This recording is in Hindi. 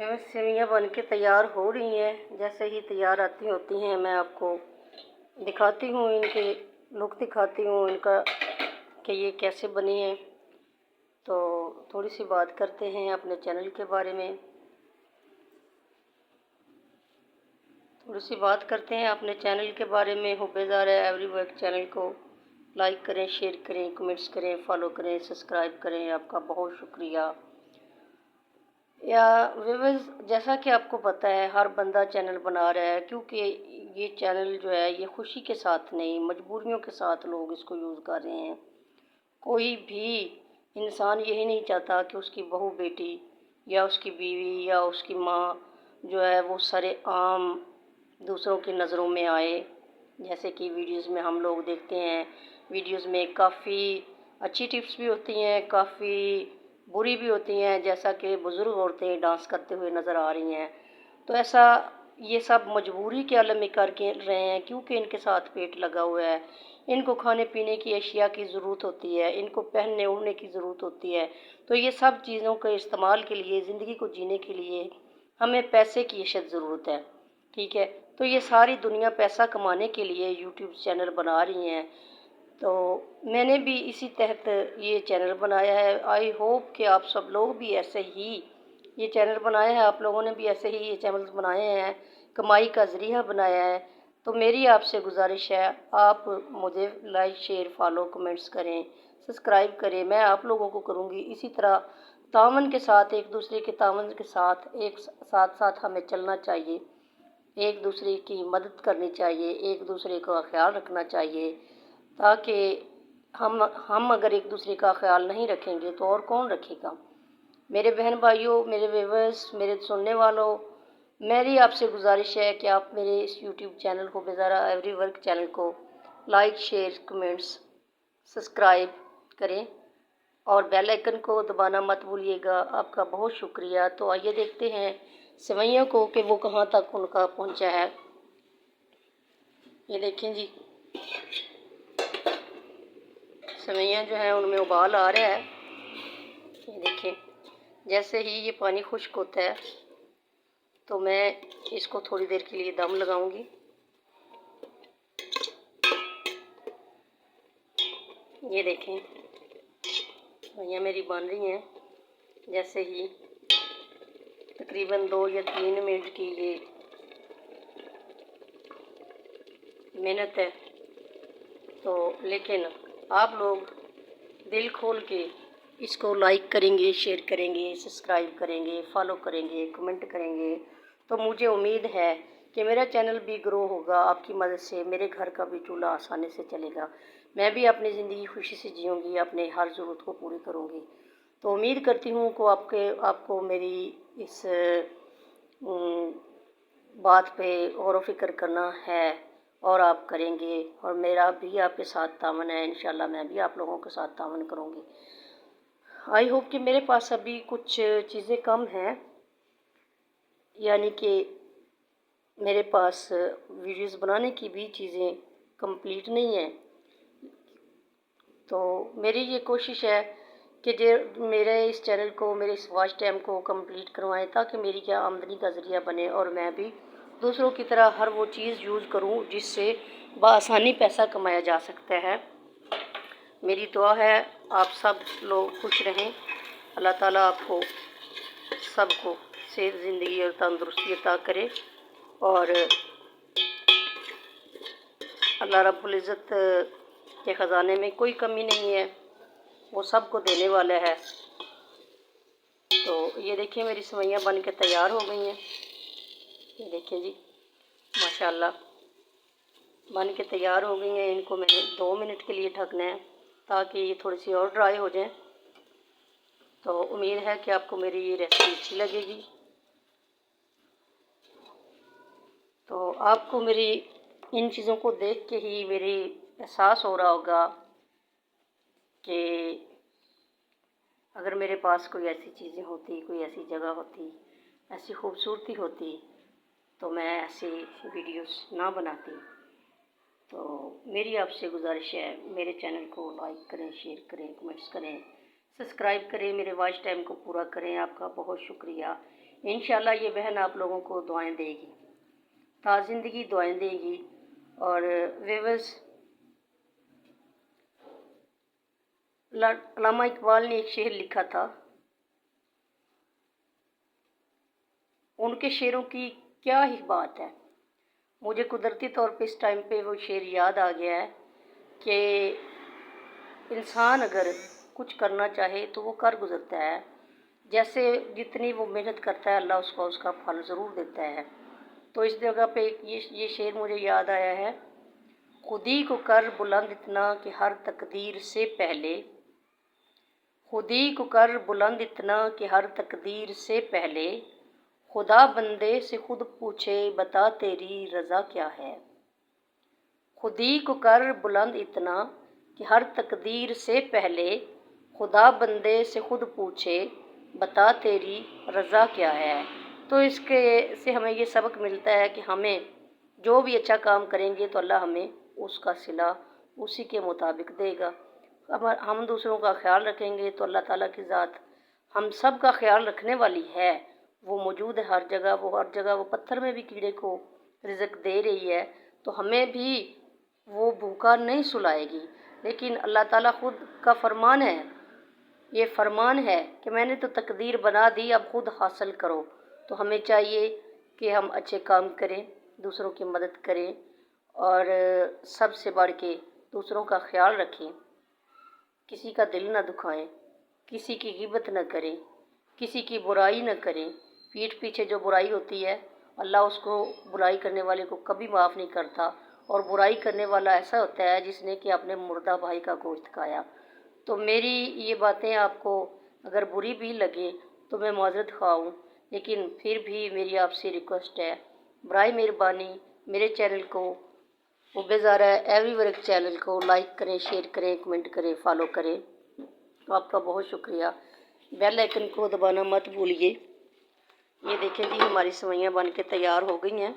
सेवइयाँ बन के तैयार हो रही हैं। जैसे ही तैयार आती होती हैं मैं आपको दिखाती हूँ, इनके लुक दिखाती हूँ इनका कि ये कैसे बनी है। तो थोड़ी सी बात करते हैं अपने चैनल के बारे में। अपने चैनल के बारे में। हुब्बेज़ारा एवरी वर्क चैनल को लाइक करें, शेयर करें, कमेंट्स करें, फॉलो करें, सब्सक्राइब करें। आपका बहुत शुक्रिया। या व्यूअर्स, जैसा कि आपको पता है हर बंदा चैनल बना रहा है, क्योंकि ये चैनल जो है ये खुशी के साथ नहीं, मजबूरियों के साथ लोग इसको यूज़ कर रहे हैं। कोई भी इंसान यही नहीं चाहता कि उसकी बहू बेटी या उसकी बीवी या उसकी माँ जो है वो सरेआम दूसरों की नज़रों में आए। जैसे कि वीडियोस में हम लोग देखते हैं, वीडियोस में काफ़ी अच्छी टिप्स भी होती हैं, काफ़ी बुरी भी होती हैं। जैसा कि बुज़ुर्ग औरतें डांस करते हुए नज़र आ रही हैं, तो ऐसा ये सब मजबूरी के आलम में कर के रहे हैं, क्योंकि इनके साथ पेट लगा हुआ है। इनको खाने पीने की अशिया की ज़रूरत होती है, इनको पहनने ओढ़ने की ज़रूरत होती है। तो ये सब चीज़ों के इस्तेमाल के लिए, ज़िंदगी को जीने के लिए हमें पैसे की अशद ज़रूरत है। ठीक है, तो ये सारी दुनिया पैसा कमाने के लिए यूट्यूब चैनल बना रही हैं। तो मैंने भी इसी तहत ये चैनल बनाया है। आई होप कि आप सब लोग भी ऐसे ही ये चैनल बनाया है, आप लोगों ने भी ऐसे ही ये चैनल बनाए हैं, कमाई का ज़रिया बनाया है। तो मेरी आपसे गुजारिश है, आप मुझे लाइक, शेयर, फॉलो, कमेंट्स करें, सब्सक्राइब करें। मैं आप लोगों को करूँगी इसी तरह तावन के साथ, एक दूसरे के तावन के साथ, एक साथ साथ हमें चलना चाहिए, एक दूसरे की मदद करनी चाहिए, एक दूसरे का ख्याल रखना चाहिए। ताकि हम अगर एक दूसरे का ख्याल नहीं रखेंगे तो और कौन रखेगा। मेरे बहन भाइयों, मेरे व्यूअर्स, मेरे सुनने वालों, मेरी आपसे गुजारिश है कि आप मेरे इस यूट्यूब चैनल को, हुब्बेज़ारा एवरी वर्क चैनल को लाइक, शेयर, कमेंट्स, सब्सक्राइब करें और बेल आइकन को दबाना मत भूलिएगा। आपका बहुत शुक्रिया। तो आइए देखते हैं सेवइयों को कि वो कहाँ तक उनका पहुँचा है। ये देखें जी, सेवइयाँ जो है उनमें उबाल आ रहा है। ये देखें, जैसे ही ये पानी खुश्क होता है तो मैं इसको थोड़ी देर के लिए दम लगाऊंगी। ये देखें, सेवइयाँ मेरी बन रही हैं। जैसे ही तकरीबन 2 या 3 मिनट की ये मेहनत है, तो लेकिन आप लोग दिल खोल के इसको लाइक करेंगे, शेयर करेंगे, सब्सक्राइब करेंगे, फॉलो करेंगे, कमेंट करेंगे, तो मुझे उम्मीद है कि मेरा चैनल भी ग्रो होगा। आपकी मदद से मेरे घर का भी चूल्हा आसानी से चलेगा। मैं भी अपनी ज़िंदगी खुशी से जीऊँगी, अपने हर ज़रूरत को पूरी करूँगी। तो उम्मीद करती हूँ कि आपको मेरी इस बात पे गौर व फिक्र करना है और आप करेंगे, और मेरा भी आपके साथ तावन है। इंशाल्लाह मैं भी आप लोगों के साथ तावन करूँगी। आई होप कि मेरे पास अभी कुछ चीज़ें कम हैं, यानी कि मेरे पास वीडियोस बनाने की भी चीज़ें कंप्लीट नहीं हैं। तो मेरी ये कोशिश है कि जो मेरे इस चैनल को, मेरे इस वॉच टाइम को कंप्लीट करवाएं, ताकि मेरी क्या आमदनी का ज़रिया बने और मैं भी दूसरों की तरह हर वो चीज़ यूज़ करूं जिससे बआसानी पैसा कमाया जा सकता है। मेरी दुआ है आप सब लोग खुश रहें। अल्लाह ताला आपको सबको सेहत, ज़िंदगी और तंदुरुस्ती अता करे, और अल्लाह रब्बुल इज़्ज़त के ख़जाने में कोई कमी नहीं है, वो सबको देने वाला है। तो ये देखिए, मेरी सेवइयाँ बन के तैयार हो गई हैं। ये देखिए जी, माशाल्लाह बन के तैयार हो गई हैं। इनको मैंने 2 मिनट के लिए ढकना है ताकि ये थोड़ी सी और ड्राई हो जाए। तो उम्मीद है कि आपको मेरी ये रेसिपी अच्छी लगेगी। तो आपको मेरी इन चीज़ों को देख के ही मेरी एहसास हो रहा होगा कि अगर मेरे पास कोई ऐसी चीज़ें होती, कोई ऐसी जगह होती, ऐसी खूबसूरती होती, तो मैं ऐसी वीडियोस ना बनाती। तो मेरी आपसे गुजारिश है, मेरे चैनल को लाइक करें, शेयर करें, कमेंट्स करें, सब्सक्राइब करें, मेरे वॉच टाइम को पूरा करें। आपका बहुत शुक्रिया। इंशाल्लाह ये बहन आप लोगों को दुआएं देगी, ताज़िंदगी दुआएं देगी। और व्यूअर्स, अल्लामा इकबाल ने एक शेर लिखा था, उनके शेरों की क्या ही बात है। मुझे कुदरती तौर पे इस टाइम पे वो शेर याद आ गया है कि इंसान अगर कुछ करना चाहे तो वो कर गुजरता है। जैसे जितनी वो मेहनत करता है अल्लाह उसको उसका फल ज़रूर देता है। तो इस जगह पे ये शेर मुझे याद आया है, खुदी को कर बुलंद इतना कि हर तकदीर से पहले, खुदी को कर बुलंद इतना कि हर तकदीर से पहले, खुदा बंदे से खुद पूछे बता तेरी रज़ा क्या है। खुदी को कर बुलंद इतना कि हर तकदीर से पहले, खुदा बंदे से खुद पूछे बता तेरी रज़ा क्या है। तो इसके से हमें ये सबक मिलता है कि हमें जो भी अच्छा काम करेंगे तो अल्लाह हमें उसका सिला उसी के मुताबिक देगा। अगर हम दूसरों का ख्याल रखेंगे तो अल्लाह ताला की ज़ात हम सब का ख्याल रखने वाली है। वो मौजूद है हर जगह, वो हर जगह, वो पत्थर में भी कीड़े को रिज़्क दे रही है। तो हमें भी वो भूखा नहीं सुलाएगी। लेकिन अल्लाह ताला खुद का फरमान है, ये फरमान है कि मैंने तो तकदीर बना दी, अब खुद हासिल करो। तो हमें चाहिए कि हम अच्छे काम करें, दूसरों की मदद करें और सबसे बढ़ के दूसरों का ख्याल रखें, किसी का दिल न दुखाएं, किसी की गिबत न करें, किसी की बुराई न करें। पीठ पीछे जो बुराई होती है अल्लाह उसको, बुराई करने वाले को कभी माफ़ नहीं करता। और बुराई करने वाला ऐसा होता है जिसने कि अपने मुर्दा भाई का गोश्त खाया। तो मेरी ये बातें आपको अगर बुरी भी लगे तो मैं माज़रत ख़्वाह हूँ, लेकिन फिर भी मेरी आपसे रिक्वेस्ट है, बराए मेहरबानी मेरे चैनल को, हुब्बे ज़ारा एवरी वर्क चैनल को लाइक करें, शेयर करें, कमेंट करें, फॉलो करें। तो आपका बहुत शुक्रिया। बेल आइकन को दबाना मत भूलिए। ये देखें जी, हमारी सेवइयाँ बन के तैयार हो गई हैं।